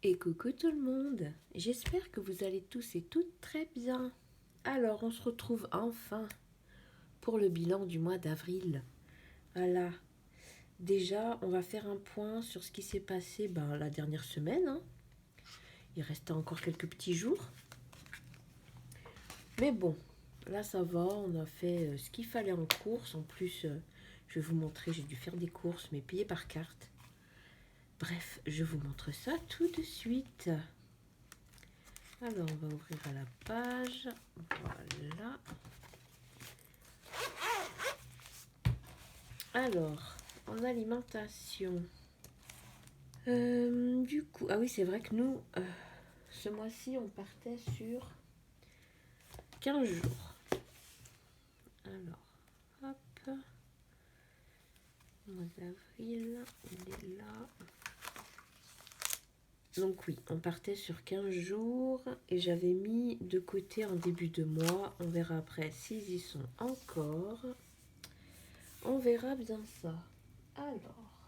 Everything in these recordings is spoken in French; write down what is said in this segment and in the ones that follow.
Et coucou tout le monde, j'espère que vous allez tous et toutes très bien. Alors on se retrouve enfin pour le bilan du mois d'avril. Voilà, déjà on va faire un point sur ce qui s'est passé la dernière semaine. Il restait encore quelques petits jours. Mais bon, là ça va, on a fait ce qu'il fallait en course. En plus, je vais vous montrer, j'ai dû faire des courses mais payées par carte. Bref, je vous montre ça tout de suite. Alors, on va ouvrir à la page. Voilà. Alors, en alimentation. Du coup, ah oui, c'est vrai que nous, ce mois-ci, on partait sur 15 jours. Alors, hop. Mois d'avril, il est là. Donc oui, on partait sur 15 jours et j'avais mis de côté en début de mois. On verra après s'ils y sont encore. On verra bien ça. Alors,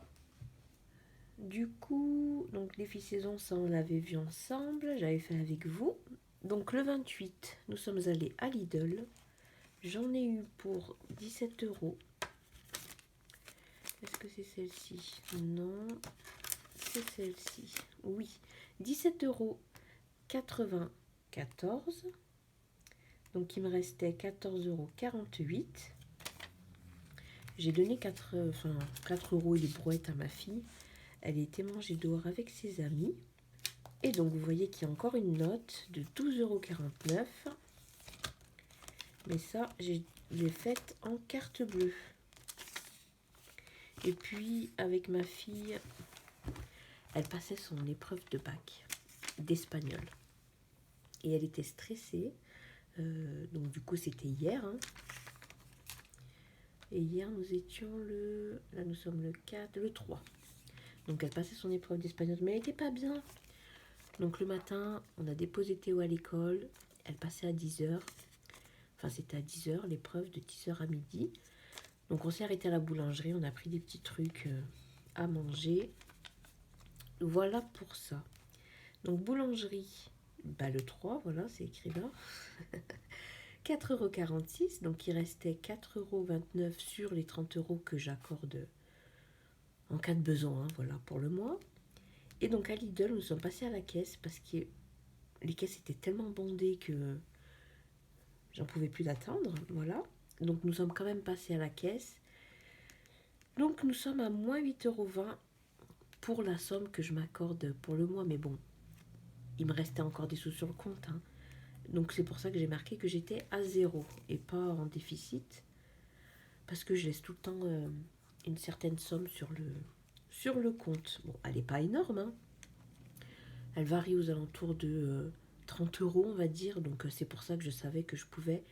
du coup, donc les filles-saison, ça on l'avait vu ensemble, j'avais fait avec vous. Donc le 28, nous sommes allés à Lidl. J'en ai eu pour 17 euros. Est-ce que c'est celle-ci? Non, c'est celle-ci. Oui, 17 euros 94. Donc il me restait 14,48 euros. J'ai donné 4 euros et les brouettes à ma fille. Elle était mangée dehors avec ses amis. Et donc vous voyez qu'il y a encore une note de 12,49 €. Mais ça, je l'ai faite en carte bleue. Et puis avec ma fille, elle passait son épreuve de bac d'espagnol. Et elle était stressée. Donc du coup c'était hier. Et hier nous étions là nous sommes le 4, le 3. Donc elle passait son épreuve d'espagnol, mais elle n'était pas bien. Donc le matin, on a déposé Théo à l'école. Elle passait à 10 h. Enfin, c'était à 10 h, l'épreuve de 10 h à midi. Donc on s'est arrêté à la boulangerie, on a pris des petits trucs à manger. Voilà pour ça. Donc boulangerie, le 3, voilà, c'est écrit là. 4,46 €, donc il restait 4,29 € sur les 30 € que j'accorde en cas de besoin, voilà, pour le mois. Et donc à Lidl, nous sommes passés à la caisse parce que les caisses étaient tellement bondées que j'en pouvais plus d'attendre, voilà. Donc nous sommes quand même passés à la caisse. Donc nous sommes à moins 8,20 € pour la somme que je m'accorde pour le mois. Mais bon, il me restait encore des sous sur le compte. Donc c'est pour ça que j'ai marqué que j'étais à zéro et pas en déficit. Parce que je laisse tout le temps une certaine somme sur le compte. Bon, elle n'est pas énorme. Elle varie aux alentours de 30 € on va dire. Donc c'est pour ça que je savais que je pouvais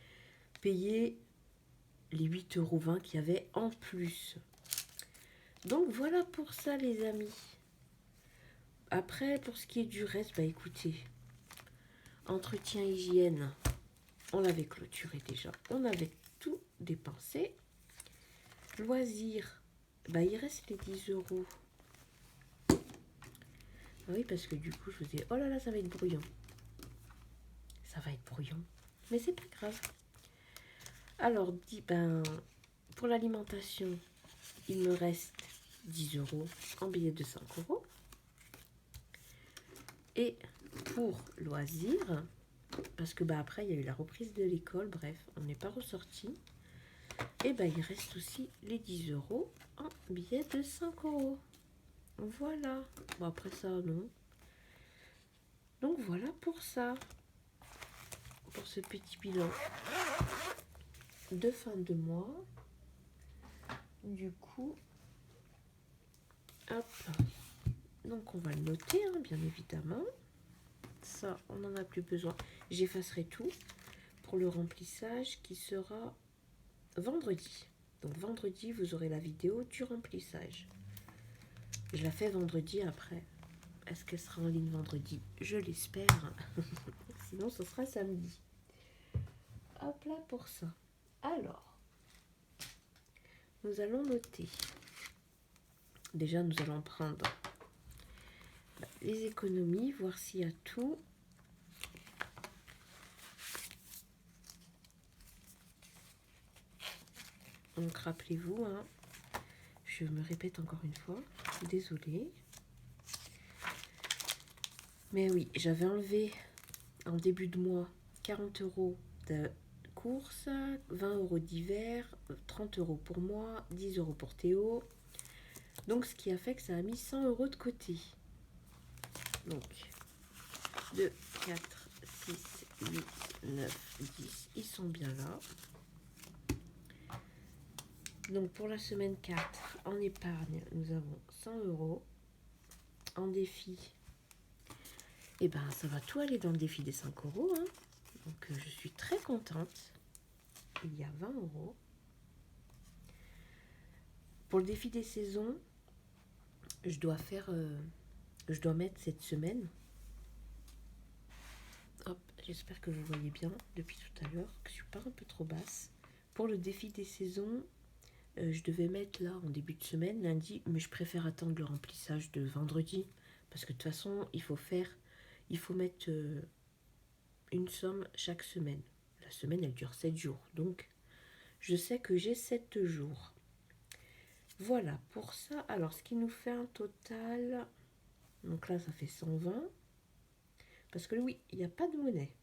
payer les 8,20 € qu'il y avait en plus. Donc voilà pour ça les amis. Après pour ce qui est du reste, écoutez, entretien hygiène, on l'avait clôturé déjà. On avait tout dépensé. Loisirs, il reste les 10 €. Oui, parce que du coup je vous dis, oh là là, ça va être bruyant. Ça va être bruyant. Mais c'est pas grave. Alors, pour l'alimentation, il me reste 10 € en billets de 5 €. Et pour loisirs, parce que après il y a eu la reprise de l'école, bref, on n'est pas ressorti. Et il reste aussi les 10 € en billets de 5 €. Voilà. Bon, après ça, non. Donc voilà pour ça. Pour ce petit bilan de fin de mois. Du coup, hop. Donc on va le noter, bien évidemment. Ça, on n'en a plus besoin. J'effacerai tout pour le remplissage qui sera vendredi. Donc vendredi, vous aurez la vidéo du remplissage. Je la fais vendredi après. Est-ce qu'elle sera en ligne vendredi? Je l'espère. Sinon, ce sera samedi. Hop là pour ça. Alors, nous allons noter. Déjà, nous allons prendre les économies, voir s'il y a tout. Donc rappelez-vous, hein, je me répète encore une fois, désolée. Mais oui, j'avais enlevé en début de mois 40 € de courses, 20 € d'hiver, 30 € pour moi, 10 € pour Théo. Donc ce qui a fait que ça a mis 100 € de côté. Donc 2, 4, 6, 8, 9, 10, ils sont bien là. Donc pour la semaine 4, en épargne, nous avons 100 €. En défi, et ben ça va tout aller dans le défi des 5 €. Hein. Donc je suis très contente. Il y a 20 €. Pour le défi des saisons, je dois mettre cette semaine. Hop, j'espère que vous voyez bien depuis tout à l'heure, que je suis pas un peu trop basse. Pour le défi des saisons, je devais mettre là en début de semaine, lundi, mais je préfère attendre le remplissage de vendredi. Parce que de toute façon, il faut mettre une somme chaque semaine. La semaine, elle dure 7 jours. Donc, je sais que j'ai 7 jours. Voilà, pour ça, alors ce qui nous fait un total... Donc là, ça fait 120. Parce que oui, il n'y a pas de monnaie.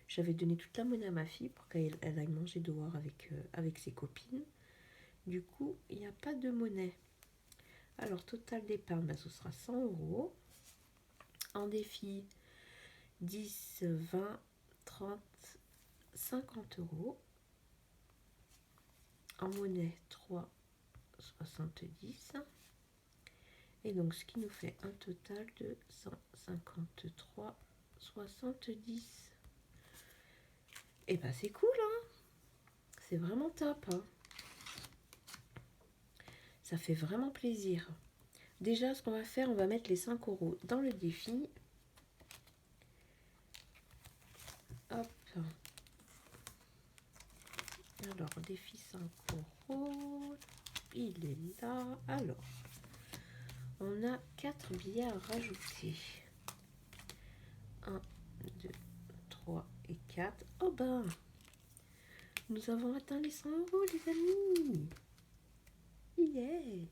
J'avais donné toute la monnaie à ma fille pour qu'elle aille manger dehors avec ses copines. Du coup, il n'y a pas de monnaie. Alors, total d'épargne, ben, ce sera 100 €. En défi, 10, 20, 30, 50 €. En monnaie, 3, 70. Et donc, ce qui nous fait un total de 153,70. Et ben, c'est cool, hein. C'est vraiment top, hein. Ça fait vraiment plaisir. Déjà, ce qu'on va faire, on va mettre les 5 € dans le défi. Hop. Alors, défi 5 €. Il est là. Alors, on a 4 billets à rajouter. 1, 2, 3 et 4. Oh ben, nous avons atteint les 100 € les amis. Yeah.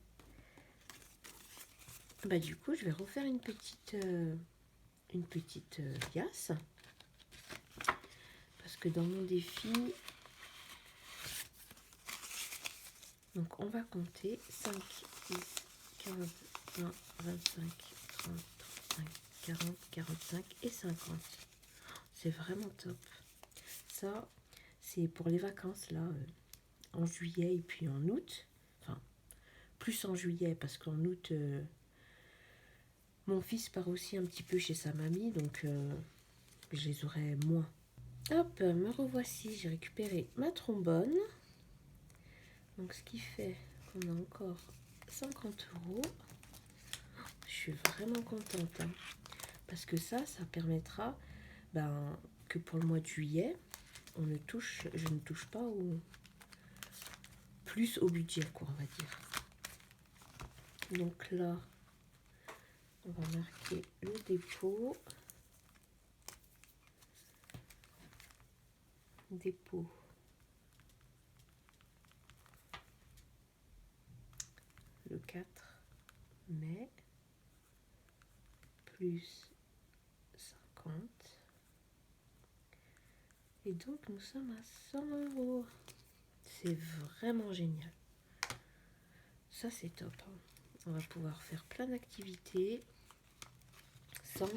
Bah du coup, je vais refaire une petite liasse. Parce que dans mon défi, donc on va compter 5, 10, 15, 20, 25, 30, 35, 40, 45 et 50. C'est vraiment top. Ça, c'est pour les vacances là, en juillet et puis en août. Enfin, plus en juillet parce qu'en août, mon fils part aussi un petit peu chez sa mamie, donc je les aurai moins. Hop, me revoici, j'ai récupéré ma trombone. Donc ce qui fait qu'on a encore 50 €. Je suis vraiment contente. Hein, parce que ça permettra que pour le mois de juillet, je ne touche pas plus au budget, quoi, on va dire. Donc là, on va marquer le dépôt. Dépôt. Le 4 mai. Plus 50. Et donc, nous sommes à 100 €. C'est vraiment génial. Ça, c'est top. Hein. On va pouvoir faire plein d'activités sans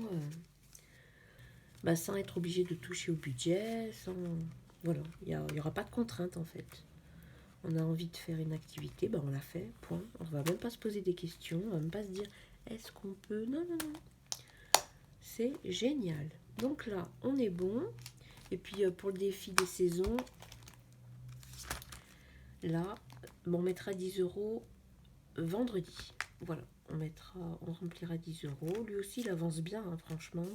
être obligé de toucher au budget. Voilà, il n'y aura pas de contrainte en fait. On a envie de faire une activité, on la fait, point. On ne va même pas se poser des questions, on ne va même pas se dire est-ce qu'on peut. Non, non, non. C'est génial. Donc là, on est bon. Et puis pour le défi des saisons, là, on mettra 10 € vendredi. Voilà, on remplira 10 €. Lui aussi, il avance bien, hein, franchement.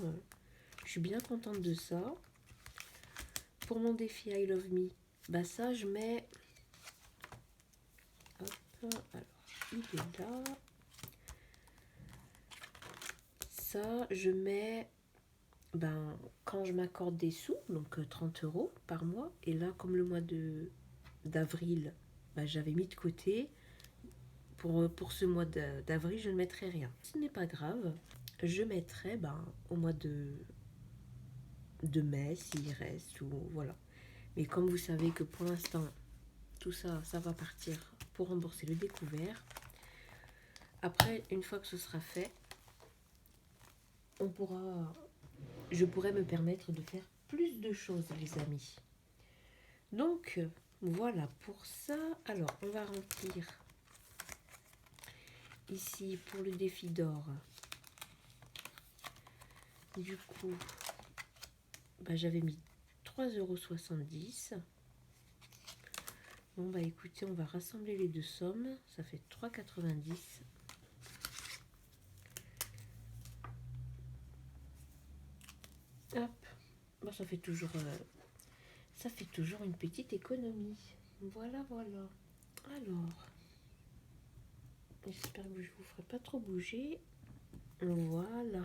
Je suis bien contente de ça. Pour mon défi I Love Me, ça, je mets... Hop, alors, il est là. ça, je mets, ben, quand je m'accorde des sous, donc 30 € par mois, et là, comme le mois d'avril, ben, j'avais mis de côté, pour ce mois d'avril, je ne mettrai rien. Ce n'est pas grave, je mettrai ben, au mois de mai, s'il reste, ou voilà. Mais comme vous savez que pour l'instant, tout ça, ça va partir pour rembourser le découvert. Après, une fois que ce sera fait, je pourrai me permettre de faire plus de choses, les amis. Donc, voilà pour ça. Alors, on va remplir ici pour le défi d'or. Du coup, bah, j'avais mis 3,70 €. Bon, bah écoutez, on va rassembler les deux sommes. Ça fait 3,90 €. Hop, bah, ça fait toujours une petite économie. Voilà, voilà. Alors, j'espère que je vous ferai pas trop bouger. Voilà.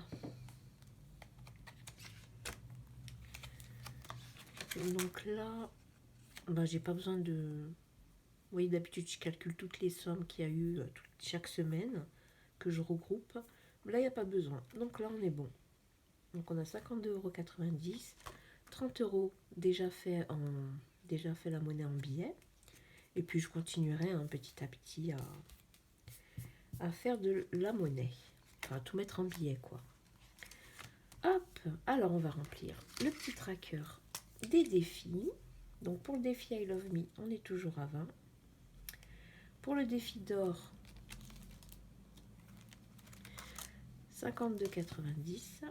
Donc là, bah, j'ai pas besoin de... Vous voyez, d'habitude, je calcule toutes les sommes qu'il y a eu chaque semaine, que je regroupe. Là, il n'y a pas besoin. Donc là, on est bon. Donc on a 52,90 €, 30 € déjà fait la monnaie en billets. Et puis je continuerai petit à petit à faire de la monnaie. Enfin, tout mettre en billets, quoi. Hop, alors on va remplir le petit tracker des défis. Donc pour le défi I Love Me, on est toujours à 20. Pour le défi d'or, 52,90 €.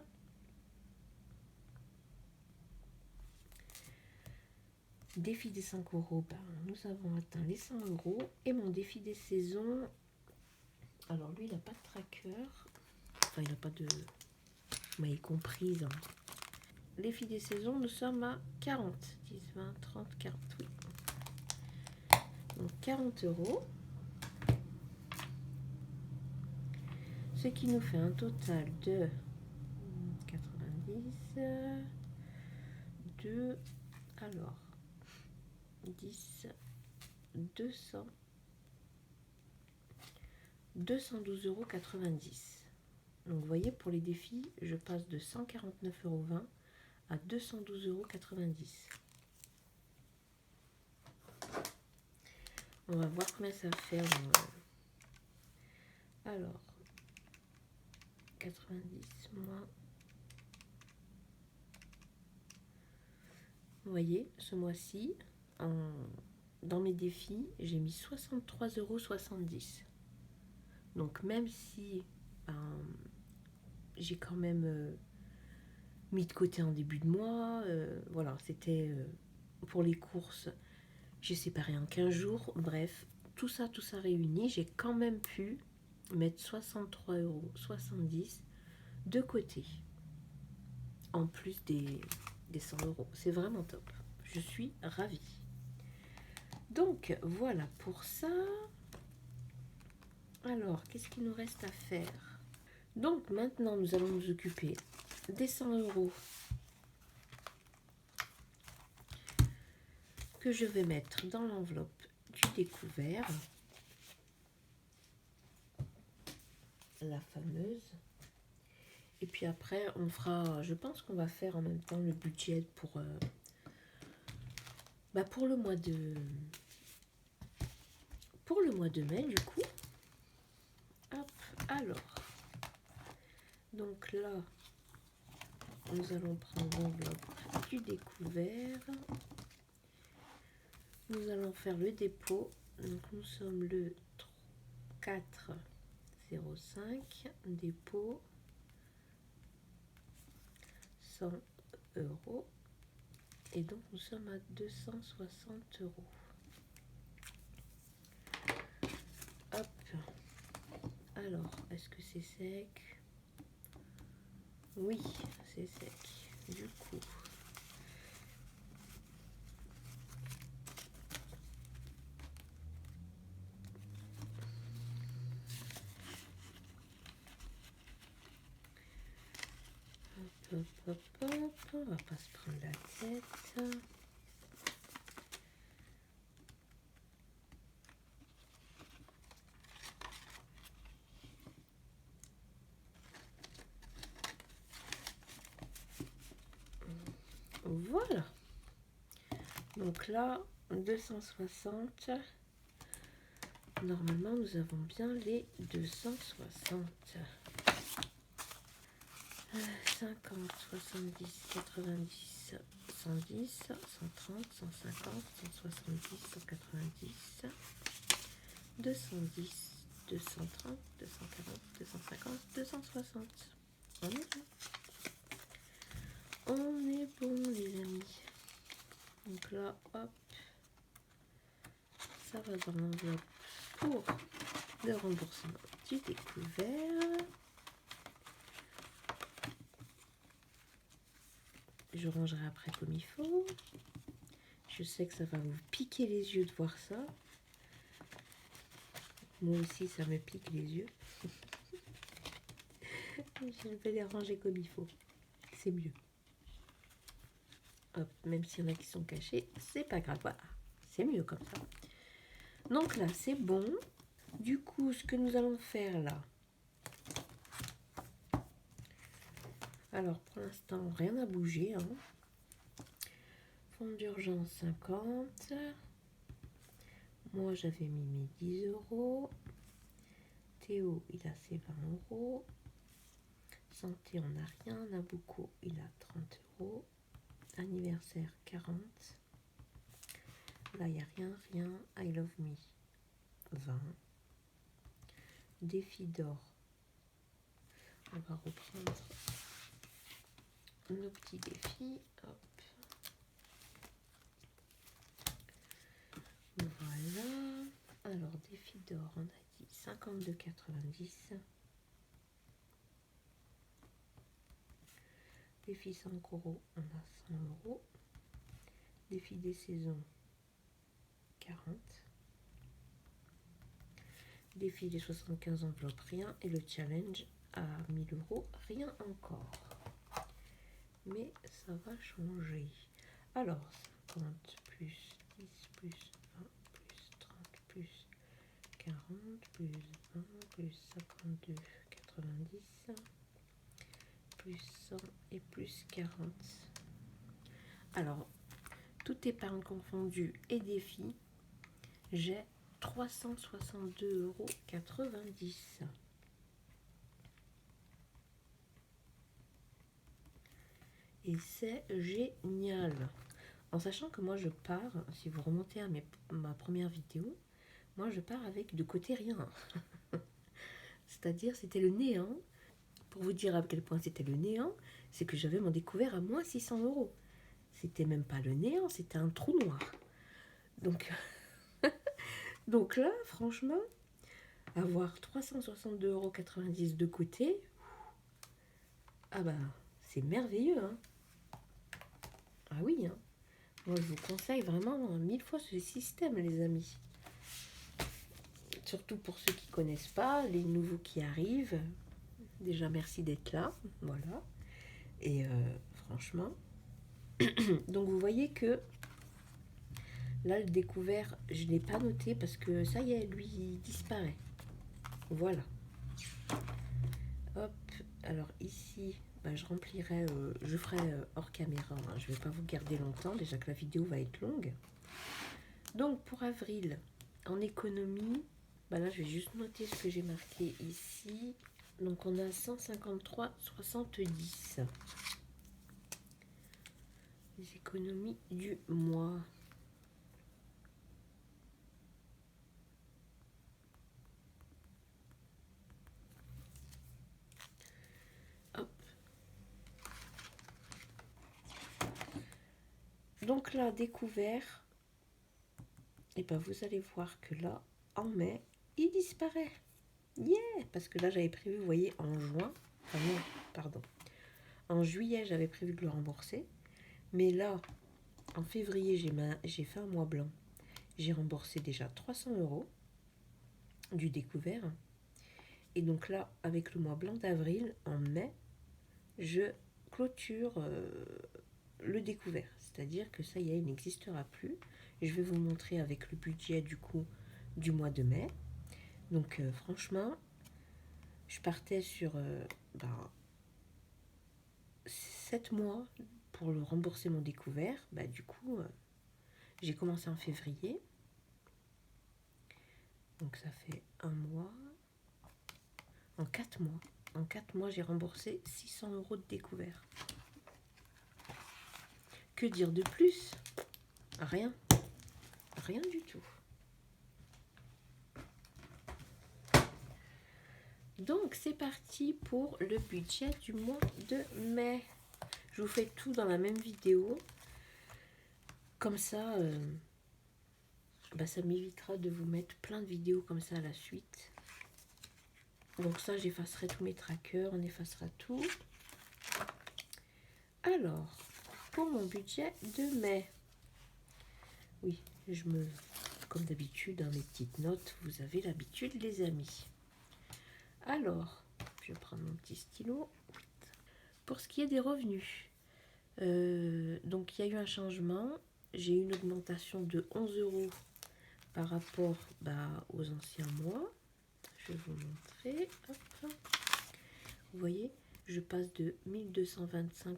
Défi des 5 €, ben, nous avons atteint les 100 €. Et mon défi des saisons, alors lui, il n'a pas de tracker. Enfin, il n'a pas de... Vous m'avez comprise. Hein. Défi des saisons, nous sommes à 40. 10, 20, 30, 40, oui. Donc 40 €. Ce qui nous fait un total de 90, de... Alors, 10, 200... 212,90 €. Donc vous voyez, pour les défis, je passe de 149,20 € à 212,90 €. On va voir combien ça fait. Alors, 90 moins... Vous voyez, ce mois-ci, dans mes défis, j'ai mis 63,70 €. Donc même si j'ai quand même mis de côté en début de mois, voilà, c'était pour les courses, j'ai séparé en 15 jours, bref, tout ça réuni, j'ai quand même pu mettre 63,70 € de côté, en plus des 100 €. C'est vraiment top, je suis ravie. Donc voilà pour ça. Alors, qu'est-ce qu'il nous reste à faire? Donc maintenant, nous allons nous occuper des 100 € que je vais mettre dans l'enveloppe du découvert, la fameuse. Et puis après, on fera, je pense qu'on va faire en même temps le budget pour le mois de mai, du coup. Hop, alors. Donc là, nous allons prendre l'enveloppe du découvert. Nous allons faire le dépôt. Donc nous sommes le 4,05, dépôt 100 €. Et donc nous sommes à 260 €. Hop. Alors, est-ce que c'est sec? Oui, c'est sec. Du coup, hop, hop, hop. On va pas se prendre la tête. Voilà. Donc là, 260. Normalement, nous avons bien les 260. 50, 70, 90, 110, 130, 150, 170, 190, 210, 230, 240, 250, 260. On est bon. On est bon, les amis. Donc là, hop, ça va dans l'enveloppe pour le remboursement du découvert. Je rangerai après comme il faut. Je sais que ça va vous piquer les yeux de voir ça. Moi aussi, ça me pique les yeux. Je vais les ranger comme il faut. C'est mieux. Hop, même s'il y en a qui sont cachés, c'est pas grave. Voilà, c'est mieux comme ça. Donc là, c'est bon. Du coup, ce que nous allons faire là. Alors, pour l'instant, rien n'a bougé. Hein. Fonds d'urgence 50. Moi, j'avais mis mes 10 euros. Théo, il a ses 20 euros. Santé, on n'a rien. Nabucco, il a 30 euros. Anniversaire, 40. Là, il n'y a rien. I love me, 20. Défi d'or. On va reprendre nos petits défis. Hop. Voilà. Alors, défi d'or, on a dit 52,90. Défi 5 euros, on a 100 euros. Défi des saisons, 40. Défi des 75 enveloppes, rien. Et le challenge à 1000 euros, rien encore. Mais ça va changer. Alors, 50 plus 10 plus 20 plus 30 plus 40 plus 20 plus 52, 90 plus 100 et plus 40. Alors, tout épargne confondue et défi, j'ai 362,90 €. Et c'est génial. En sachant que moi je pars, si vous remontez à ma première vidéo, moi je pars avec de côté rien. C'est-à-dire c'était le néant. Pour vous dire à quel point c'était le néant, c'est que j'avais mon découvert à moins 600 €. C'était même pas le néant, c'était un trou noir. Donc, donc là, franchement, avoir 362,90 € de côté, ah bah, c'est merveilleux, hein. Ah oui, hein. Moi, je vous conseille vraiment 1000 fois ce système, les amis. Surtout pour ceux qui ne connaissent pas, les nouveaux qui arrivent. Déjà, merci d'être là. Voilà. Et franchement, donc vous voyez que là, le découvert, je ne l'ai pas noté parce que ça y est, lui, il disparaît. Voilà. Hop. Alors ici, bah, je remplirai, je ferai hors caméra. Hein. Je ne vais pas vous garder longtemps, déjà que la vidéo va être longue. Donc pour avril, en économie, bah là, je vais juste noter ce que j'ai marqué ici. Donc on a 153,70. Les économies du mois. Hop. Donc là, découvert. Et ben vous allez voir que là, en mai, il disparaît. Yeah! Parce que là, j'avais prévu, vous voyez, en juin. Enfin non, pardon. En juillet, j'avais prévu de le rembourser. Mais là, en février, j'ai fait un mois blanc. J'ai remboursé déjà 300 € du découvert. Et donc là, avec le mois blanc d'avril, en mai, je clôture le découvert. C'est-à-dire que ça y est, il n'existera plus. Je vais vous montrer avec le budget du coup du mois de mai. Donc franchement, je partais sur 7 mois pour le rembourser mon découvert. Du coup, j'ai commencé en février. Donc ça fait un mois. En 4 mois. En 4 mois, j'ai remboursé 600 € de découvert. Que dire de plus? Rien. Rien du tout. Donc c'est parti pour le budget du mois de mai. Je vous fais tout dans la même vidéo. Comme ça, ça m'évitera de vous mettre plein de vidéos comme ça à la suite. Donc ça, j'effacerai tous mes trackers, on effacera tout. Alors, pour mon budget de mai. Oui, comme d'habitude, mes petites notes, vous avez l'habitude les amis. Alors, je vais prendre mon petit stylo. Pour ce qui est des revenus, donc il y a eu un changement. J'ai eu une augmentation de 11 € par rapport aux anciens mois. Je vais vous montrer. Hop. Vous voyez, je passe de 1225,48 €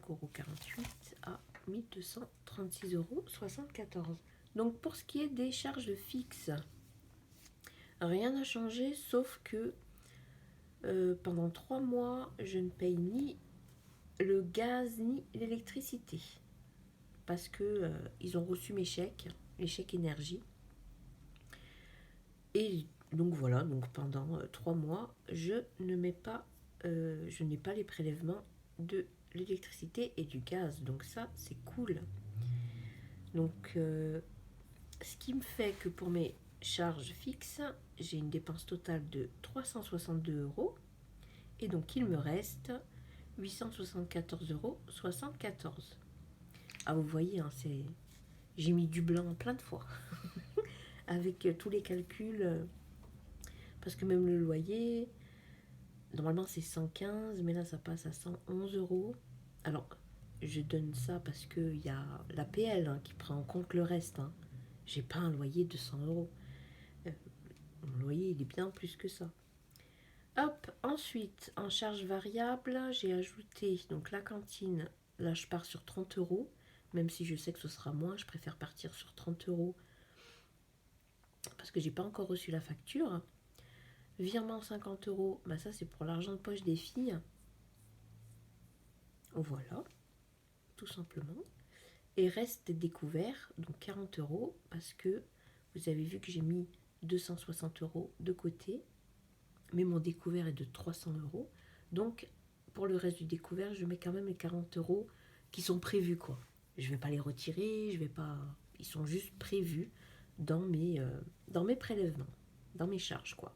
à 1236,74 €. Donc pour ce qui est des charges fixes, rien n'a changé sauf que pendant 3 mois, je ne paye ni le gaz ni l'électricité parce que ils ont reçu mes chèques, les chèques énergie. Et donc voilà, donc pendant 3 mois, je n'ai pas les prélèvements de l'électricité et du gaz. Donc ça, c'est cool. Donc ce qui me fait que pour mes charges fixes, j'ai une dépense totale de 362 € et donc il me reste 874,74 €. Ah, vous voyez, hein, j'ai mis du blanc plein de fois avec tous les calculs parce que même le loyer, normalement c'est 115, mais là ça passe à 111 €. Alors je donne ça parce qu'il y a l'APL qui prend en compte le reste. J'ai pas un loyer de 100 €. Mon loyer il est bien plus que ça. Hop, ensuite en charge variable, j'ai ajouté donc la cantine. Là je pars sur 30 €, même si je sais que ce sera moins, je préfère partir sur 30 € parce que j'ai pas encore reçu la facture. Virement 50 €, ça c'est pour l'argent de poche des filles. Voilà, tout simplement. Et reste découvert, donc 40 € parce que vous avez vu que j'ai mis 260 € de côté, mais mon découvert est de 300 €. Donc pour le reste du découvert, je mets quand même les 40 € qui sont prévus quoi. Je vais pas les retirer, ils sont juste prévus dans mes prélèvements, dans mes charges quoi.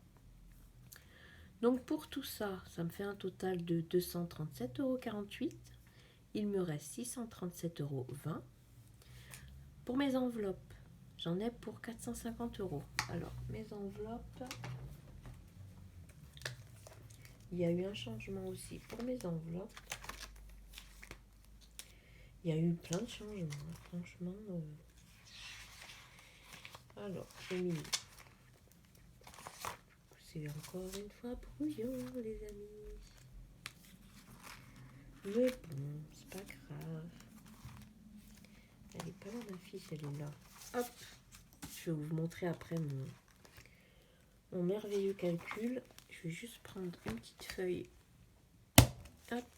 Donc pour tout ça, ça me fait un total de 237,48 €. Il me reste 637,20 €. Pour mes enveloppes, j'en ai pour 450 €. Alors, mes enveloppes, il y a eu un changement aussi pour mes enveloppes. Il y a eu plein de changements, franchement. Alors, j'ai mis... C'est encore une fois brouillon, les amis. Mais bon, c'est pas grave. Elle est pas là, ma fiche, elle est là. Hop, je vais vous montrer après mon merveilleux calcul. Je vais juste prendre une petite feuille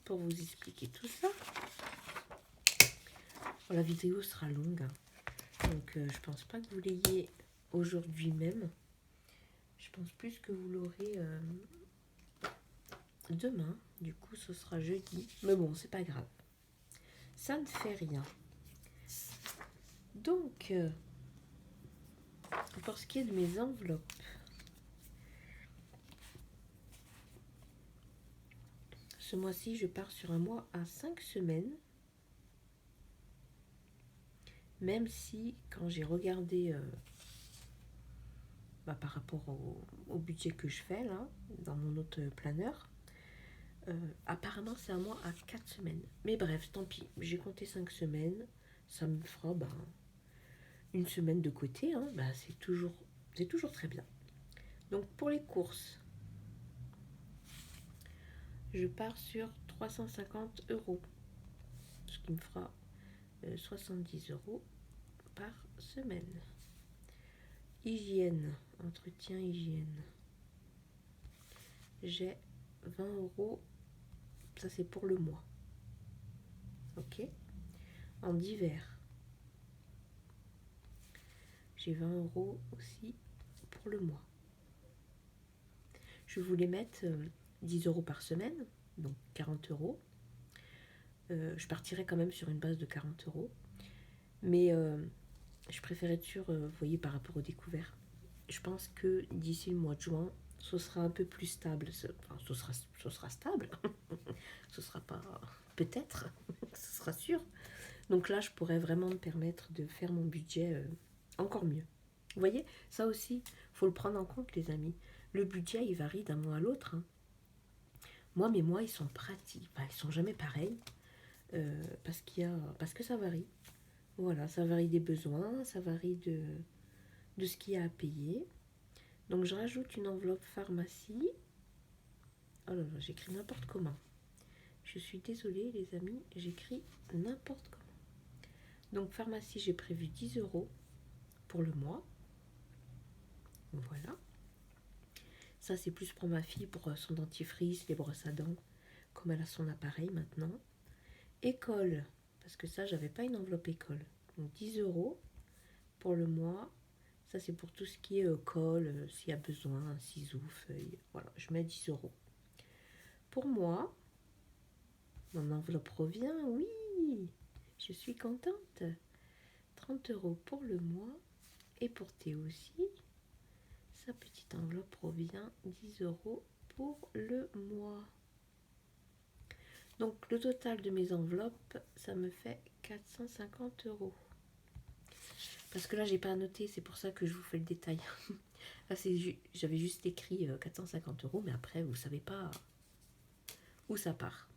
pour vous expliquer tout ça. Bon, la vidéo sera longue, donc je pense pas que vous l'ayez aujourd'hui même. Je pense plus que vous l'aurez demain. Du coup, ce sera jeudi. Mais bon, c'est pas grave. Ça ne fait rien. Donc, pour ce qui est de mes enveloppes, ce mois-ci, je pars sur un mois à 5 semaines. Même si, quand j'ai regardé par rapport au budget que je fais là, dans mon autre planeur, Apparemment, c'est un mois à 4 semaines. Mais bref, tant pis. J'ai compté 5 semaines. Ça me fera une semaine de côté. Hein. C'est toujours très bien. Donc, pour les courses, je pars sur 350 euros. Ce qui me fera 70 euros par semaine. Hygiène, entretien hygiène. J'ai 20 euros. Ça, c'est pour le mois. Ok. En divers, j'ai 20 euros aussi pour le mois. Je voulais mettre 10 euros par semaine, donc 40 euros. Je partirais quand même sur une base de 40 euros. Mais je préfère être sûre, vous voyez, par rapport aux découvertes. Je pense que d'ici le mois de juin, ce sera un peu plus stable. Enfin, ce sera stable. Ce sera pas... Peut-être. Ce sera sûr. Donc là, je pourrais vraiment me permettre de faire mon budget encore mieux. Vous voyez, ça aussi, il faut le prendre en compte, les amis. Le budget, il varie d'un mois à l'autre. Hein. Moi, mes mois, ils sont pratiques. Enfin, ils sont jamais pareils. Parce que ça varie. Voilà, ça varie des besoins, ça varie de ce qu'il y a à payer. Donc, je rajoute une enveloppe pharmacie. Oh là là, j'écris n'importe comment. Je suis désolée, les amis, j'écris n'importe comment. Donc, pharmacie, j'ai prévu 10 euros pour le mois. Voilà. Ça, c'est plus pour ma fille, pour son dentifrice, les brosses à dents, comme elle a son appareil maintenant. École, parce que ça, j'avais pas une enveloppe école. Donc 10 euros pour le mois. Ça, c'est pour tout ce qui est colle, s'il y a besoin, ciseaux, feuilles. Voilà, je mets 10 euros. Pour moi, mon enveloppe revient, oui, je suis contente. 30 euros pour le mois. Et pour Théo aussi, sa petite enveloppe revient 10 euros pour le mois. Donc le total de mes enveloppes, ça me fait 450 euros. Parce que là, j'ai pas noté, c'est pour ça que je vous fais le détail. Là, j'avais juste écrit 450 euros, mais après, vous savez pas où ça part.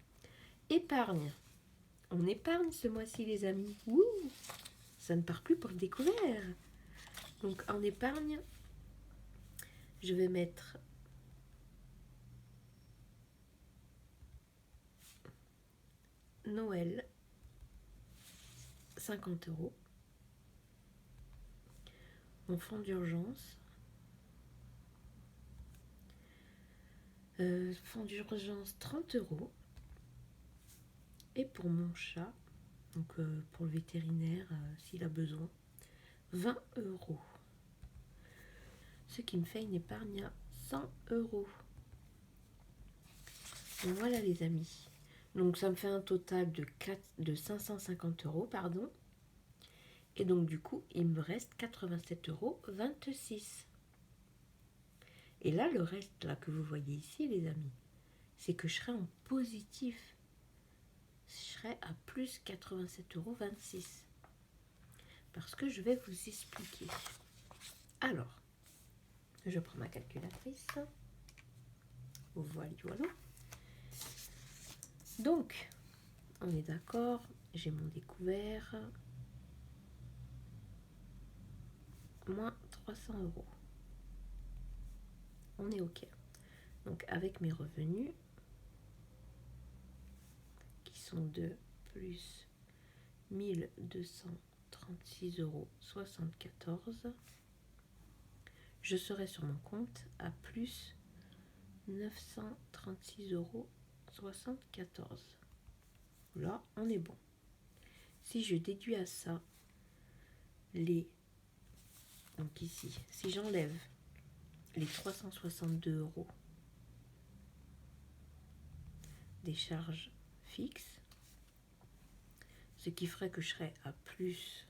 Épargne. On épargne ce mois-ci, les amis. Ouh, ça ne part plus pour le découvert. Donc, en épargne, je vais mettre Noël, 50 euros. Mon fonds d'urgence. Fonds d'urgence, 30 euros. Et pour mon chat, donc pour le vétérinaire, s'il a besoin, 20 euros. Ce qui me fait une épargne à 100 euros. Donc voilà, les amis. Donc ça me fait un total de 550 euros, pardon. Et donc du coup, il me reste 87,26 euros. Et là, le reste là que vous voyez ici, les amis, c'est que je serai en positif. Je serai à plus 87,26 euros. Parce que je vais vous expliquer. Alors, je prends ma calculatrice. Voilà, voilà. Donc, on est d'accord, j'ai mon découvert. Moins 300 euros. On est OK. Donc, avec mes revenus, qui sont de plus 1236,74 euros, je serai sur mon compte à plus 936,74 euros. Là, on est bon. Si je déduis à ça donc ici, si j'enlève les 362 euros des charges fixes, ce qui ferait que je serais à plus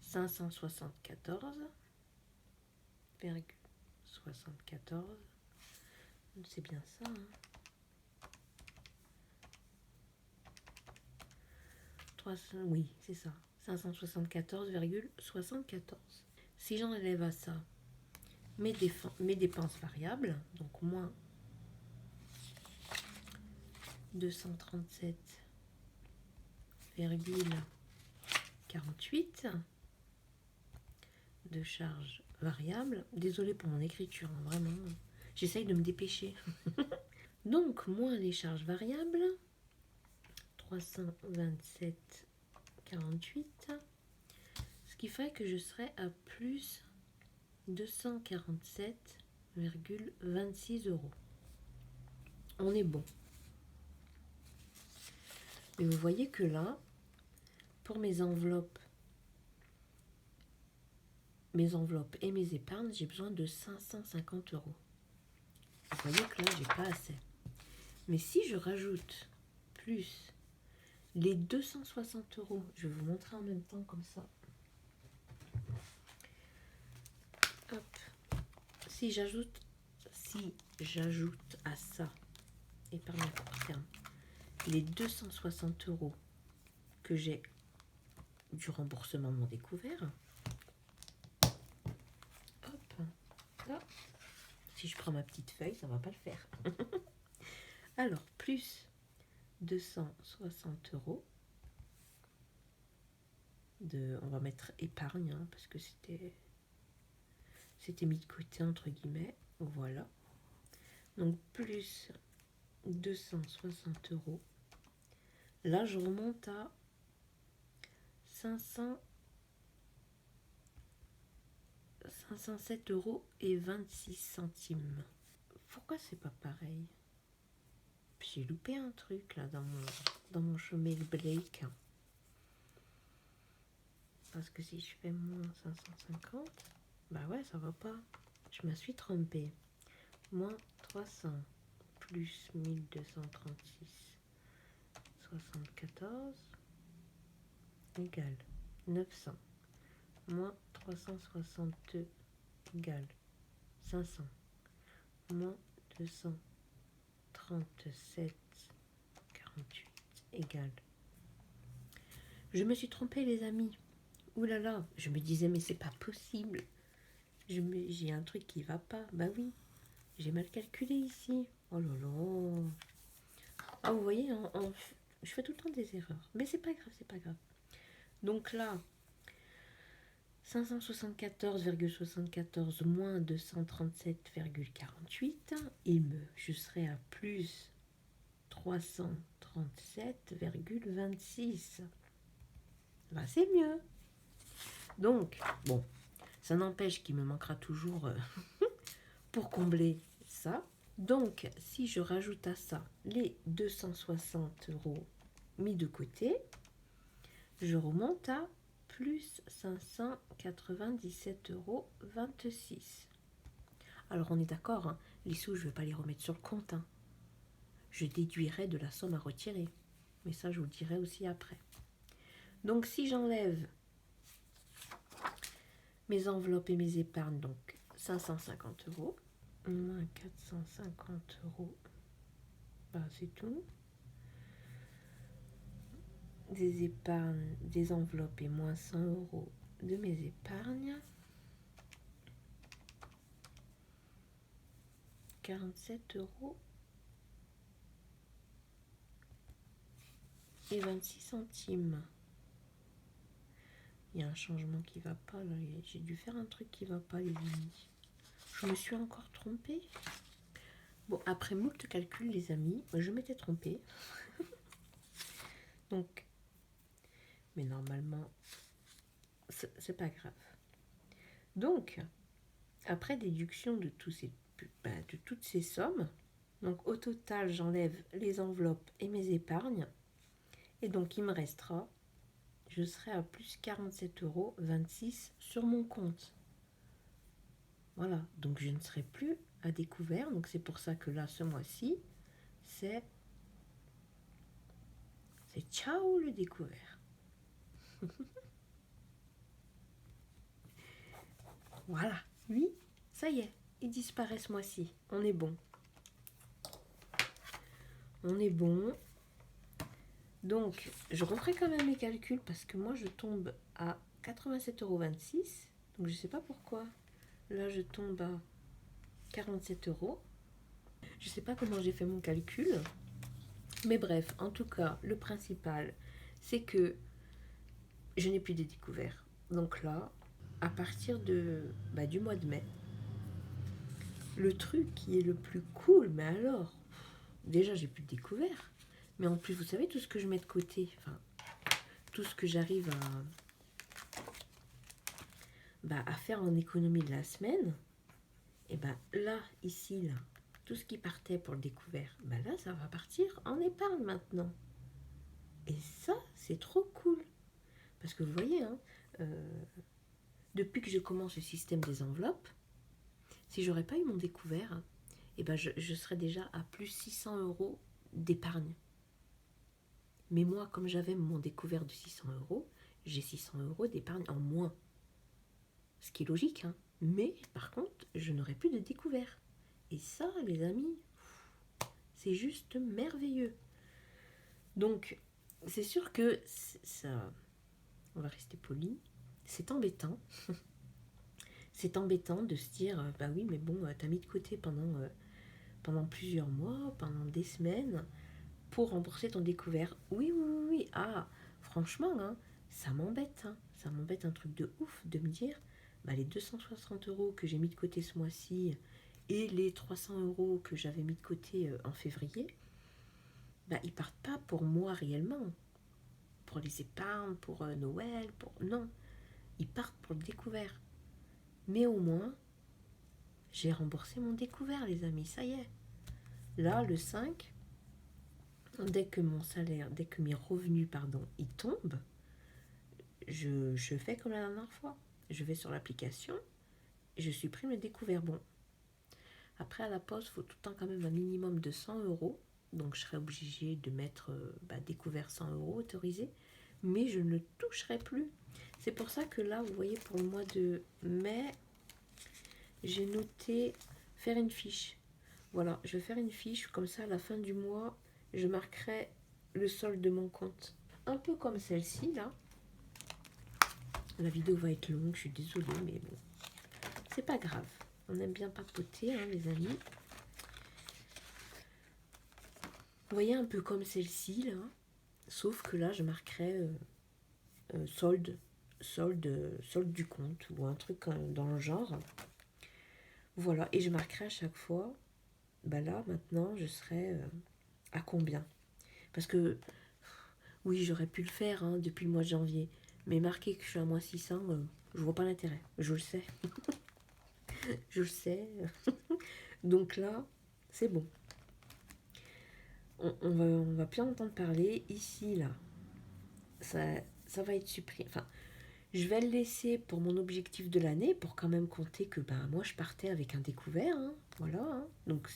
574,74. C'est bien ça, hein. Oui, c'est ça. 574,74. Si j'enlève à ça mes dépenses variables, donc moins 237,48 de charges variables. Désolée pour mon écriture, hein, vraiment. J'essaye de me dépêcher. Donc, moins les charges variables, 327,48. Ce qui ferait que je serais à plus 247,26 euros. On est bon. Mais vous voyez que là, pour mes enveloppes et mes épargnes, j'ai besoin de 550 euros. Vous voyez que là, j'ai pas assez. Mais si je rajoute plus les 260 euros, je vais vous montrer en même temps comme ça. Hop. Si j'ajoute à ça, épargne à court terme, les 260 euros que j'ai du remboursement de mon découvert, hop, là, si je prends ma petite feuille, ça va pas le faire. Alors, plus 260 euros de, on va mettre épargne, hein, parce que c'était mis de côté entre guillemets, voilà. Donc plus 260 euros. Là, je remonte à 507 euros et 26 centimes. Pourquoi c'est pas pareil? J'ai loupé un truc là dans mon chemin Blake. Parce que si je fais moins 550, bah ouais, ça va pas. Je me suis trompée. Moins 300 plus 1236 74 égale 900 moins 362 égale 500 moins 237 48 égale. Je me suis trompée les amis. Ouh là là, je me disais mais c'est pas possible. J'ai un truc qui va pas. Bah oui, j'ai mal calculé ici. Oh là là. Ah vous voyez, je fais tout le temps des erreurs. Mais c'est pas grave, c'est pas grave. Donc là, 574,74 moins 237,48, je serai à plus 337,26. Bah, c'est mieux. Donc, bon, ça n'empêche qu'il me manquera toujours pour combler ça. Donc, si je rajoute à ça les 260 euros mis de côté, je remonte à plus 597,26 euros. Alors, on est d'accord, hein, les sous, je ne vais pas les remettre sur le compte. Hein. Je déduirai de la somme à retirer. Mais ça, je vous le dirai aussi après. Donc, si j'enlève mes enveloppes et mes épargnes, donc 550 euros, moins 450 euros, bah, c'est tout. Des épargnes, des enveloppes et moins 100 euros de mes épargnes. 47 euros et 26 centimes. Il y a un changement qui va pas là. J'ai dû faire un truc qui va pas les amis. Je me suis encore trompée. Bon, après moult calculs les amis, je m'étais trompée. Donc, mais normalement, c'est pas grave. Donc, après déduction de, de toutes ces sommes, donc au total, j'enlève les enveloppes et mes épargnes. Et donc, il me restera, je serai à plus 47,26 euros sur mon compte. Voilà, donc je ne serai plus à découvert. Donc, c'est pour ça que là, ce mois-ci, c'est ciao le découvert. Voilà, oui, ça y est, il disparaît ce mois-ci. On est bon. On est bon. Donc, je referai quand même mes calculs parce que moi, je tombe à 87,26 euros. Donc, je ne sais pas pourquoi. Là, je tombe à 47 euros. Je ne sais pas comment j'ai fait mon calcul. Mais bref, en tout cas, le principal, c'est que je n'ai plus de découvertes. Donc là, à partir du mois de mai, le truc qui est le plus cool, mais alors, déjà j'ai plus de découvertes, mais en plus, vous savez, tout ce que je mets de côté, enfin, tout ce que j'arrive à faire en économie de la semaine, et ben là, ici, là, tout ce qui partait pour le découvert, ben là, ça va partir en épargne maintenant. Et ça, c'est trop cool. Parce que vous voyez, hein, depuis que je commence le système des enveloppes, si j'aurais pas eu mon découvert, eh ben je serais déjà à plus 600 euros d'épargne. Mais moi, comme j'avais mon découvert de 600 euros, j'ai 600 euros d'épargne en moins. Ce qui est logique, hein. Mais par contre, je n'aurai plus de découvert. Et ça, les amis, c'est juste merveilleux. Donc, c'est sûr que ça, on va rester poli, c'est embêtant. C'est embêtant de se dire, bah oui, mais bon, t'as mis de côté pendant plusieurs mois, pendant des semaines, pour rembourser ton découvert. Oui, oui, oui, oui. Ah, franchement, hein, ça m'embête. Hein. Ça m'embête un truc de ouf de me dire, bah, les 260 euros que j'ai mis de côté ce mois-ci et les 300 euros que j'avais mis de côté en février, bah, ils partent pas pour moi réellement. Pour les épargnes, pour Noël, non. Ils partent pour le découvert. Mais au moins, j'ai remboursé mon découvert, les amis, ça y est. Là, le 5, dès que mon salaire, dès que mes revenus, ils tombent, je fais comme la dernière fois. Je vais sur l'application et je supprime le découvert. Bon, après à la poste, il faut tout le temps quand même un minimum de 100 euros. Donc je serai obligée de mettre découvert 100 euros autorisé. Mais je ne toucherai plus. C'est pour ça que là, vous voyez, pour le mois de mai, j'ai noté faire une fiche. Voilà, je vais faire une fiche, comme ça à la fin du mois, je marquerai le solde de mon compte. Un peu comme celle-ci, là. La vidéo va être longue, je suis désolée, mais bon, c'est pas grave. On aime bien papoter, hein, les amis. Vous voyez, un peu comme celle-ci, là. Sauf que là, je marquerai solde du compte ou un truc dans le genre. Voilà, et je marquerai à chaque fois, bah là, maintenant, je serai à combien. Parce que, oui, j'aurais pu le faire depuis le mois de janvier, mais marquer que je suis à moins 600, je vois pas l'intérêt, je le sais. Je le sais. Donc là, c'est bon. On va plus entendre parler. Ici, là, ça va être supprimé. Enfin, je vais le laisser pour mon objectif de l'année, pour quand même compter que moi, je partais avec un découvert. Hein, voilà. Hein. Donc,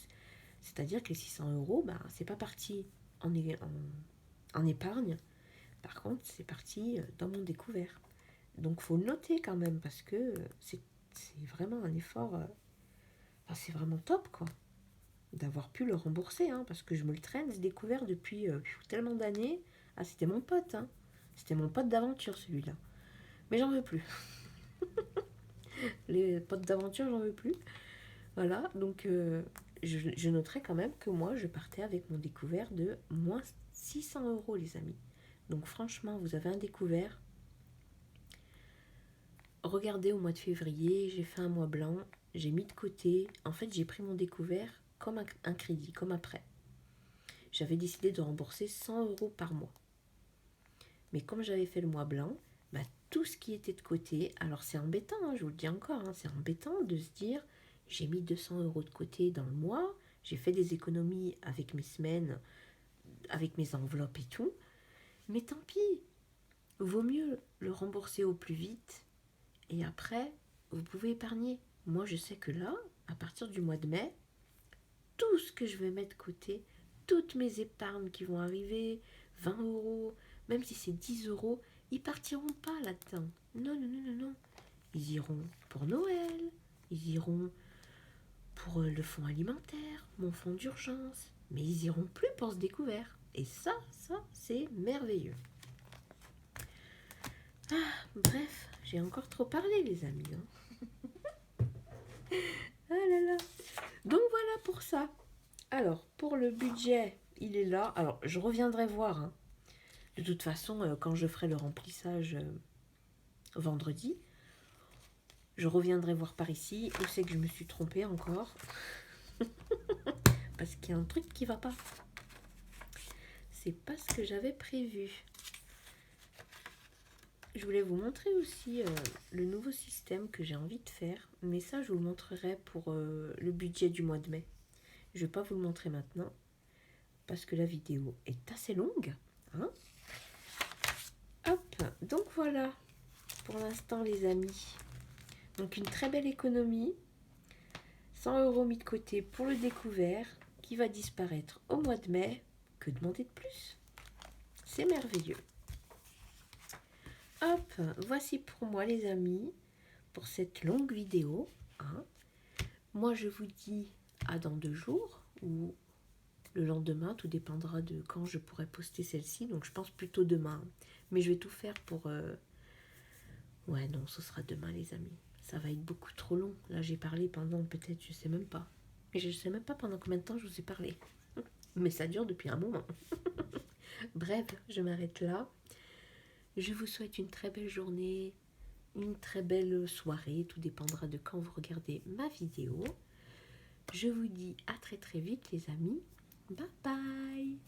c'est-à-dire que les 600 euros, c'est pas parti en épargne. Par contre, c'est parti dans mon découvert. Donc, faut le noter quand même, parce que c'est vraiment un effort. C'est vraiment top, quoi. D'avoir pu le rembourser, hein, parce que je me le traîne, ce découvert depuis tellement d'années. Ah, c'était mon pote, hein. C'était mon pote d'aventure, celui-là. Mais j'en veux plus. Les potes d'aventure, j'en veux plus. Voilà, donc je noterai quand même que moi, je partais avec mon découvert de moins 600 euros, les amis. Donc franchement, vous avez un découvert. Regardez, au mois de février, j'ai fait un mois blanc, j'ai mis de côté. En fait, j'ai pris mon découvert comme un crédit, comme un prêt. J'avais décidé de rembourser 100 euros par mois. Mais comme j'avais fait le mois blanc, tout ce qui était de côté, alors c'est embêtant, hein, je vous le dis encore, hein, c'est embêtant de se dire, j'ai mis 200 euros de côté dans le mois, j'ai fait des économies avec mes semaines, avec mes enveloppes et tout, mais tant pis, vaut mieux le rembourser au plus vite, et après, vous pouvez épargner. Moi, je sais que là, à partir du mois de mai, tout ce que je vais mettre de côté, toutes mes épargnes qui vont arriver, 20 euros, même si c'est 10 euros, ils partiront pas là-dedans. Non, non, non, non, non. Ils iront pour Noël, ils iront pour le fonds alimentaire, mon fonds d'urgence, mais ils iront plus pour ce découvert. Et ça, c'est merveilleux. Ah, bref, j'ai encore trop parlé, les amis. Hein. Ah là là. Donc voilà pour ça. Alors, pour le budget, il est là. Alors, je reviendrai voir, hein. De toute façon, quand je ferai le remplissage vendredi, je reviendrai voir par ici. Où c'est que je me suis trompée encore? Parce qu'il y a un truc qui va pas. C'est pas ce que j'avais prévu. Je voulais vous montrer aussi le nouveau système que j'ai envie de faire. Mais ça, je vous le montrerai pour le budget du mois de mai. Je ne vais pas vous le montrer maintenant. Parce que la vidéo est assez longue. Hein? Hop, donc voilà. Pour l'instant, les amis. Donc une très belle économie. 100 € mis de côté pour le découvert. Qui va disparaître au mois de mai. Que demander de plus? C'est merveilleux. Hop, voici pour moi les amis, pour cette longue vidéo. Hein. Moi je vous dis à dans 2 jours, ou le lendemain, tout dépendra de quand je pourrai poster celle-ci, donc je pense plutôt demain. Mais je vais tout faire pour... Ouais non, ce sera demain les amis. Ça va être beaucoup trop long. Là j'ai parlé pendant peut-être, je sais même pas. Et je sais même pas pendant combien de temps je vous ai parlé. Mais ça dure depuis un moment. Bref, je m'arrête là. Je vous souhaite une très belle journée, une très belle soirée. Tout dépendra de quand vous regardez ma vidéo. Je vous dis à très très vite les amis. Bye bye!